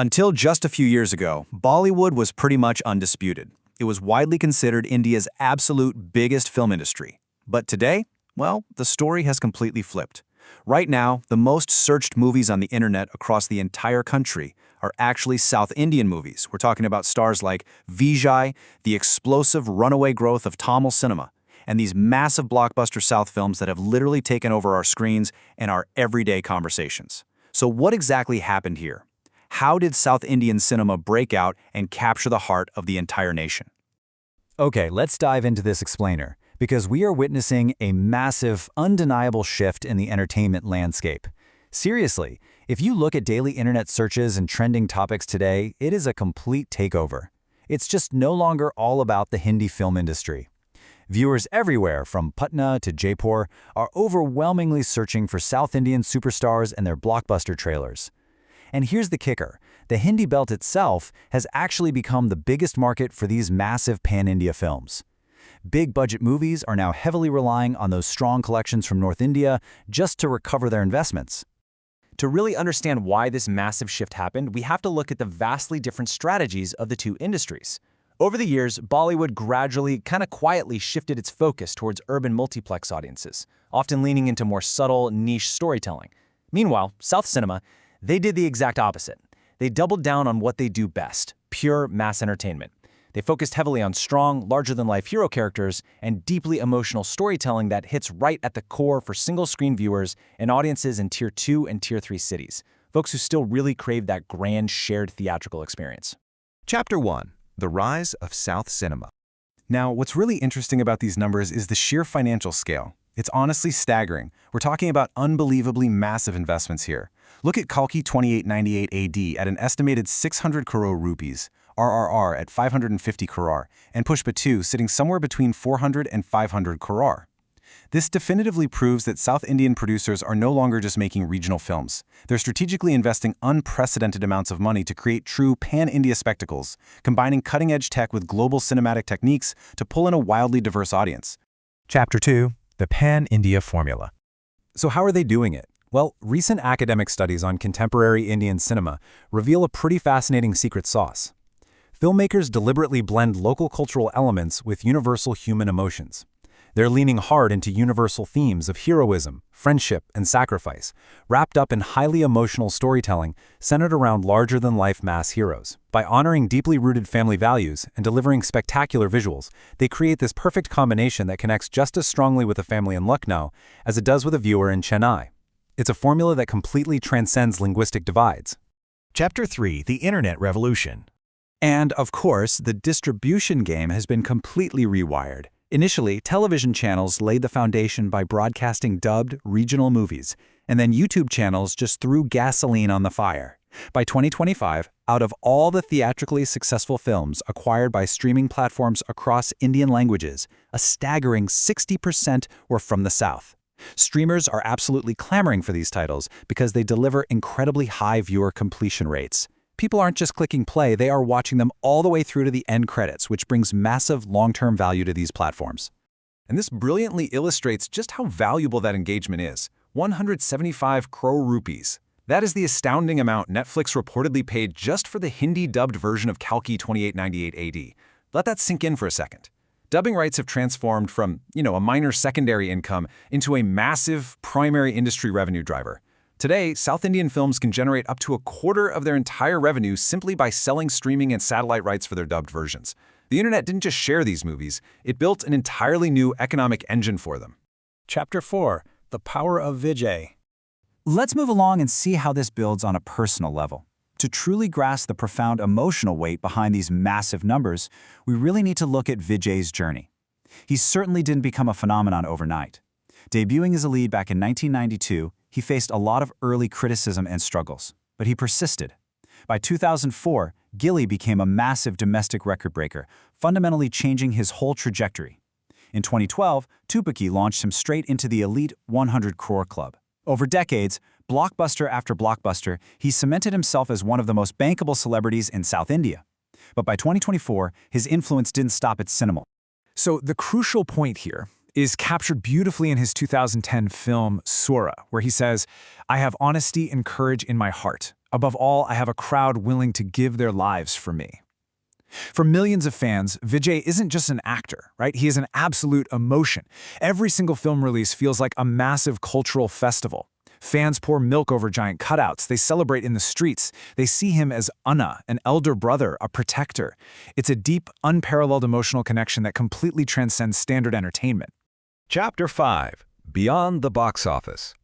Until just a few years ago, Bollywood was pretty much undisputed. It was widely considered India's absolute biggest film industry. But today, well, the story has completely flipped. Right now, the most searched movies on the internet across the entire country are actually South Indian movies. We're talking about stars like Vijay, the explosive runaway growth of Tamil cinema, and these massive blockbuster South films that have literally taken over our screens and our everyday conversations. So what exactly happened here? How did South Indian cinema break out and capture the heart of the entire nation? Okay, let's dive into this explainer, because we are witnessing a massive, undeniable shift in the entertainment landscape. Seriously, if you look at daily internet searches and trending topics today, it is a complete takeover. It's just no longer all about the Hindi film industry. Viewers everywhere, from Patna to Jaipur, are overwhelmingly searching for South Indian superstars and their blockbuster trailers. And here's the kicker. The Hindi belt itself has actually become the biggest market for these massive pan-India films. Big-budget movies are now heavily relying on those strong collections from North India just to recover their investments. To really understand why this massive shift happened, we have to look at the vastly different strategies of the two industries. Over the years, Bollywood gradually, quietly shifted its focus towards urban multiplex audiences, often leaning into more subtle, niche storytelling. Meanwhile, South cinema, they did the exact opposite. They doubled down on what they do best, pure mass entertainment. They focused heavily on strong, larger-than-life hero characters and deeply emotional storytelling that hits right at the core for single-screen viewers and audiences in Tier 2 and Tier 3 cities, folks who still really crave that grand, shared theatrical experience. Chapter 1. The Rise of South Cinema. Now, what's really interesting about these numbers is the sheer financial scale. It's honestly staggering. We're talking about unbelievably massive investments here. Look at Kalki 2898 AD at an estimated 600 crore rupees, RRR at 550 crore, and Pushpa 2 sitting somewhere between 400 and 500 crore. This definitively proves that South Indian producers are no longer just making regional films. They're strategically investing unprecedented amounts of money to create true pan-India spectacles, combining cutting-edge tech with global cinematic techniques to pull in a wildly diverse audience. Chapter 2. The Pan-India Formula. So how are they doing it? Well, recent academic studies on contemporary Indian cinema reveal a pretty fascinating secret sauce. Filmmakers deliberately blend local cultural elements with universal human emotions. They're leaning hard into universal themes of heroism, friendship, and sacrifice, wrapped up in highly emotional storytelling centered around larger-than-life mass heroes. By honoring deeply rooted family values and delivering spectacular visuals, they create this perfect combination that connects just as strongly with a family in Lucknow as it does with a viewer in Chennai. It's a formula that completely transcends linguistic divides. Chapter 3. The Internet Revolution. And, of course, the distribution game has been completely rewired. Initially, television channels laid the foundation by broadcasting dubbed, regional movies, and then YouTube channels just threw gasoline on the fire. By 2025, out of all the theatrically successful films acquired by streaming platforms across Indian languages, a staggering 60% were from the South. Streamers are absolutely clamoring for these titles because they deliver incredibly high viewer completion rates. People aren't just clicking play, they are watching them all the way through to the end credits, which brings massive long-term value to these platforms. And this brilliantly illustrates just how valuable that engagement is. 175 crore rupees. That is the astounding amount Netflix reportedly paid just for the Hindi-dubbed version of Kalki 2898 AD. Let that sink in for a second. Dubbing rights have transformed from, a minor secondary income into a massive primary industry revenue driver. Today, South Indian films can generate up to a quarter of their entire revenue simply by selling streaming and satellite rights for their dubbed versions. The internet didn't just share these movies, it built an entirely new economic engine for them. Chapter 4. The Power of Vijay. Let's move along and see how this builds on a personal level. To truly grasp the profound emotional weight behind these massive numbers, we really need to look at Vijay's journey. He certainly didn't become a phenomenon overnight. Debuting as a lead back in 1992, he faced a lot of early criticism and struggles, but he persisted. By 2004, Gilly became a massive domestic record breaker, fundamentally changing his whole trajectory. In 2012, Thalapathy launched him straight into the elite 100 crore club. Over decades, blockbuster after blockbuster, he cemented himself as one of the most bankable celebrities in South India. But by 2024, his influence didn't stop at cinema. So the crucial point here is captured beautifully in his 2010 film Sura, where he says, "I have honesty and courage in my heart. Above all, I have a crowd willing to give their lives for me. For millions of fans, Vijay isn't just an actor, right? He is an absolute emotion. Every single film release feels like a massive cultural festival. Fans pour milk over giant cutouts. They celebrate in the streets. They see him as Anna, an elder brother, a protector. It's a deep, unparalleled emotional connection that completely transcends standard entertainment. Chapter 5. Beyond the Box Office.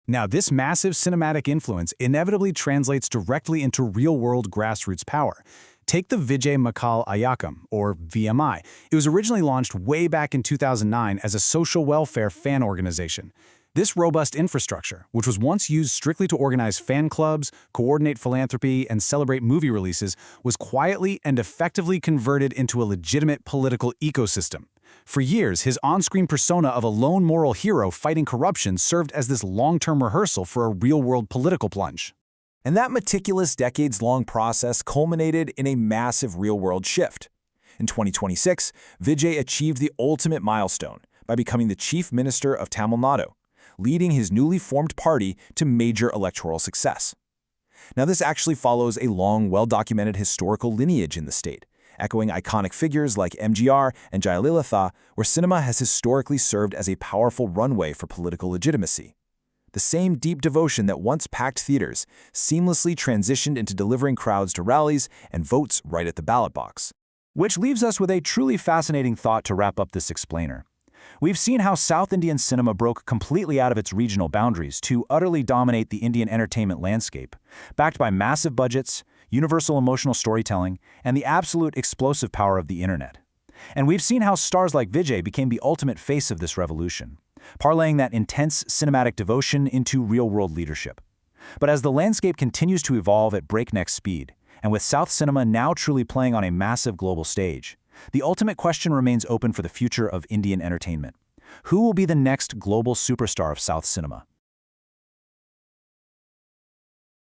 Now, this massive cinematic influence inevitably translates directly into real-world grassroots power. Take the Vijay Makal Ayakam, or VMI. It was originally launched way back in 2009 as a social welfare fan organization. This robust infrastructure, which was once used strictly to organize fan clubs, coordinate philanthropy, and celebrate movie releases, was quietly and effectively converted into a legitimate political ecosystem. For years, his on-screen persona of a lone moral hero fighting corruption served as this long-term rehearsal for a real-world political plunge. And that meticulous decades-long process culminated in a massive real-world shift. In 2026, Vijay achieved the ultimate milestone by becoming the Chief Minister of Tamil Nadu, leading his newly formed party to major electoral success. Now, this actually follows a long, well-documented historical lineage in the state, echoing iconic figures like MGR and Jayalalitha, where cinema has historically served as a powerful runway for political legitimacy. The same deep devotion that once packed theaters seamlessly transitioned into delivering crowds to rallies and votes right at the ballot box. Which leaves us with a truly fascinating thought to wrap up this explainer. We've seen how South Indian cinema broke completely out of its regional boundaries to utterly dominate the Indian entertainment landscape, backed by massive budgets, universal emotional storytelling, and the absolute explosive power of the internet. And we've seen how stars like Vijay became the ultimate face of this revolution, parlaying that intense cinematic devotion into real-world leadership. But as the landscape continues to evolve at breakneck speed, and with South cinema now truly playing on a massive global stage, the ultimate question remains open for the future of Indian entertainment. Who will be the next global superstar of South cinema?